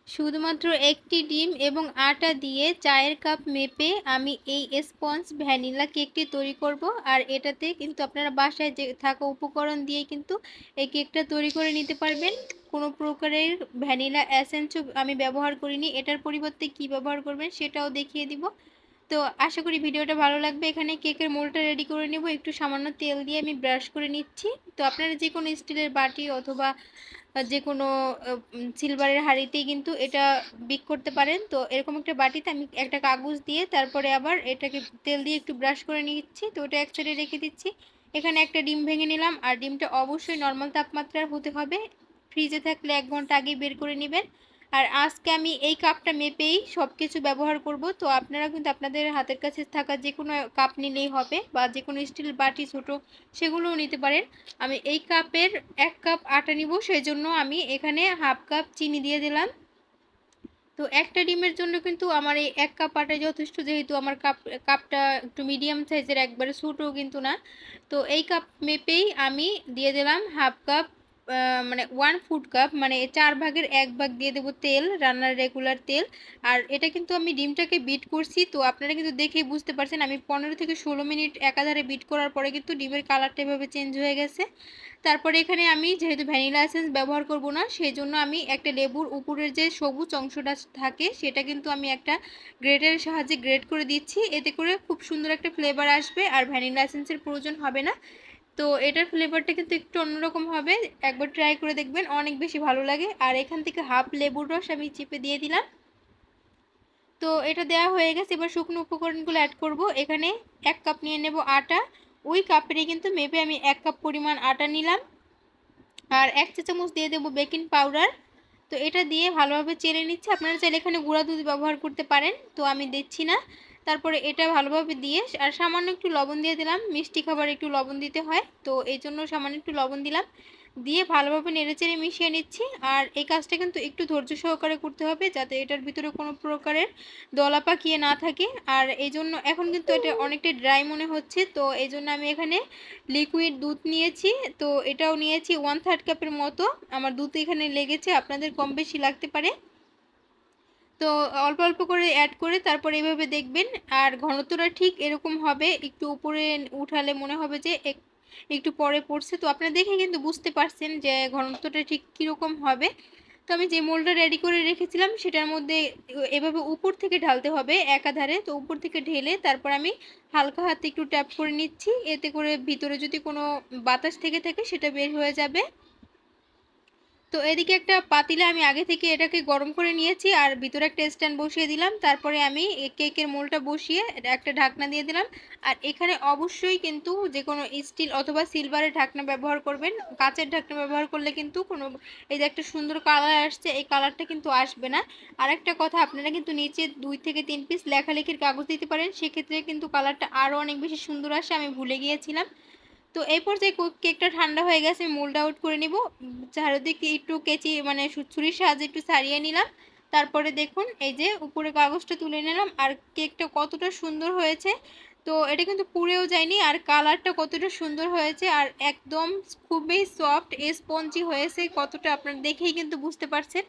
শুধুমাত্র একটি ডিম এবং আটা দিয়ে চায়ের কাপ মেপে আমি এই স্পঞ্জ ভ্যানিলা কেকটি তৈরি করব। আর এটাতে কিন্তু আপনারা বাসায় যে থাকা উপকরণ দিয়ে কিন্তু এই কেকটা তৈরি করে নিতে পারবেন। কোনো প্রকারের ভ্যানিলা এসেন্সও আমি ব্যবহার করিনি। এটার পরিবর্তে কি ব্যবহার করবেন সেটাও দেখিয়ে দিব। তো আশা করি ভিডিওটা ভালো লাগবে। এখানে কেকের মোলটা রেডি করে নেব। একটু সামান্য তেল দিয়ে আমি ব্রাশ করে নিচ্ছি। তো আপনারা যে কোনো স্টিলের বাটি অথবা যে কোনো সিলভারের হাঁড়িতেই কিন্তু এটা বিক করতে পারেন। তো এরকম একটা বাটিতে আমি একটা কাগজ দিয়ে তারপরে আবার এটাকে তেল দিয়ে একটু ব্রাশ করে নিচ্ছি। তো ওটা এক সাইডে রেখে দিচ্ছি। এখানে একটা ডিম ভেঙে নিলাম। আর ডিমটা অবশ্যই নর্মাল তাপমাত্রার হতে হবে। ফ্রিজে থাকলে 1 ঘন্টা আগেই বের করে নেবেন। আর আজকে আমি এই কাপটা মেপেই সব কিছু ব্যবহার করব। তো আপনারা কিন্তু আপনাদের হাতের কাছে থাকা যে কোনো কাপ নিলেই হবে, বা যে কোনো স্টিল বাটি ছোট সেগুলোও নিতে পারেন। আমি এই কাপের 1 কাপ আটা নিব, সেই জন্য আমি এখানে হাফ কাপ চিনি দিয়ে দিলাম। তো একটা ডিমের জন্য কিন্তু আমার এই 1 কাপ আটাই যথেষ্ট, যেহেতু আমার কাপটা একটু মিডিয়াম সাইজের, একবারে ছোটও কিন্তু না। তো এই কাপ মেপেই আমি দিয়ে দিলাম হাফ কাপ, মানে 1 ফুড কাপ, মানে 4 ভাগের 1 ভাগ দিয়ে দেবো তেল, রান্নার রেগুলার তেল। আর এটা কিন্তু আমি ডিমটাকে বিট করছি। তো আপনারা কিন্তু দেখেই বুঝতে পারছেন আমি 15 থেকে 16 মিনিট একাধারে বিট করার পরে কিন্তু ডিমের কালারটা এভাবে চেঞ্জ হয়ে গেছে। তারপরে এখানে আমি যেহেতু ভ্যানিলা এসেন্স ব্যবহার করব না, সেই জন্য আমি একটা লেবুর উপরের যে সবুজ অংশটা থাকে সেটা কিন্তু আমি একটা গ্রেটের সাহায্যে গ্রেট করে দিচ্ছি। এতে করে খুব সুন্দর একটা ফ্লেভার আসবে আর ভ্যানিলা এসেন্সের প্রয়োজন হবে না। তো এটার ফ্লেভারটা কিন্তু একটু অন্যরকম হবে। একবার ট্রাই করে দেখবেন, অনেক বেশি ভালো লাগে। আর এখান থেকে হাফ লেবুর রস আমি চিপে দিয়ে দিলাম। তো এটা দেওয়া হয়ে গেছে। এবার শুকনো উপকরণগুলো অ্যাড করব। এখানে 1 কাপ নিয়ে নেব আটা। ওই কাপেরই কিন্তু মেপে আমি 1 কাপ পরিমাণ আটা নিলাম। আর 1 চা চামচ দিয়ে দেবো বেকিং পাউডার। তো এটা দিয়ে ভালোভাবে চেড়ে নিচ্ছি। আপনারা চাইলে এখানে গুঁড়া দুধ ব্যবহার করতে পারেন, তো আমি দিচ্ছি না। তারপরে এটা ভালোভাবে দিয়ে আর সামান্য একটু লবণ দিয়ে দিলাম। মিষ্টি খাবার একটু লবণ দিতে হয়, তো এই জন্য সামান্য একটু লবণ দিলাম। দিয়ে ভালোভাবে নেড়েচেড়ে মিশিয়ে নিচ্ছি। আর এই কাজটা কিন্তু একটু ধৈর্য সহকারে করতে হবে, যাতে এটার ভিতরে কোনো প্রকারের দলা পাকিয়ে না থাকে। আর এই জন্য এখন কিন্তু এটা অনেকটা ড্রাই মনে হচ্ছে, তো এই জন্য আমি এখানে লিকুইড দুধ নিয়েছি। তো এটাও নিয়েছি 1/3 কাপের মতো। আমার দুধ এখানে লেগেছে, আপনাদের কম বেশি লাগতে পারে। তো অল্প অল্প করে অ্যাড করে তারপর এভাবে দেখবেন। আর ঘনত্বটা ঠিক এরকম হবে, একটু উপরে উঠালে মনে হবে যে একটু পরে পড়ছে। তো আপনারা দেখে কিন্তু বুঝতে পারছেন যে ঘনত্বটা ঠিক কীরকম হবে। তো আমি যে মোলটা রেডি করে রেখেছিলাম সেটার মধ্যে এভাবে উপর থেকে ঢালতে হবে একাধারে। তো উপর থেকে ঢেলে তারপর আমি হালকা হাতে একটু ট্যাপ করে নিচ্ছি, এতে করে ভিতরে যদি কোনো বাতাস থেকে থাকে সেটা বের হয়ে যাবে। তো এদিকে একটা পাতিলে আমি আগে থেকে এটাকে গরম করে নিয়েছি আর ভিতরে একটা স্ট্যান্ড বসিয়ে দিলাম। তারপরে আমি কেকের মোলটা বসিয়ে একটা ঢাকনা দিয়ে দিলাম। আর এখানে অবশ্যই কিন্তু যে কোনো স্টিল অথবা সিলভারের ঢাকনা ব্যবহার করবেন। কাঁচের ঢাকনা ব্যবহার করলে কিন্তু কোনো, এই যে একটা সুন্দর কালার আসছে, এই কালারটা কিন্তু আসবে না। আর একটা কথা, আপনারা কিন্তু নিচে 2 থেকে 3 পিস লেখালেখির কাগজ দিতে পারেন, সেক্ষেত্রে কিন্তু কালারটা আরও অনেক বেশি সুন্দর আসে। আমি ভুলে গিয়েছিলাম। তো এই পর্যায়ে কেকটা ঠান্ডা হয়ে গেছে, আমি মোল্ড আউট করে নিব। চারিদিকে একটু কেচি মানে ছুরির সাহায্যে একটু ছাড়িয়ে নিলাম। তারপরে দেখুন এই যে উপরে কাগজটা তুলে নিলাম। আর কেকটা কতটা সুন্দর হয়েছে। তো এটা কিন্তু পুড়েও যায়নি, আর কালারটা কতটা সুন্দর হয়েছে, আর একদম খুবই সফট স্পঞ্জি হয়েছে কতটা, আপনারা দেখেই কিন্তু বুঝতে পারছেন।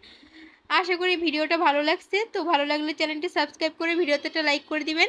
আশা করি ভিডিওটা ভালো লাগছে। তো ভালো লাগলে চ্যানেলটি সাবস্ক্রাইব করে ভিডিওতে একটা লাইক করে দিবেন।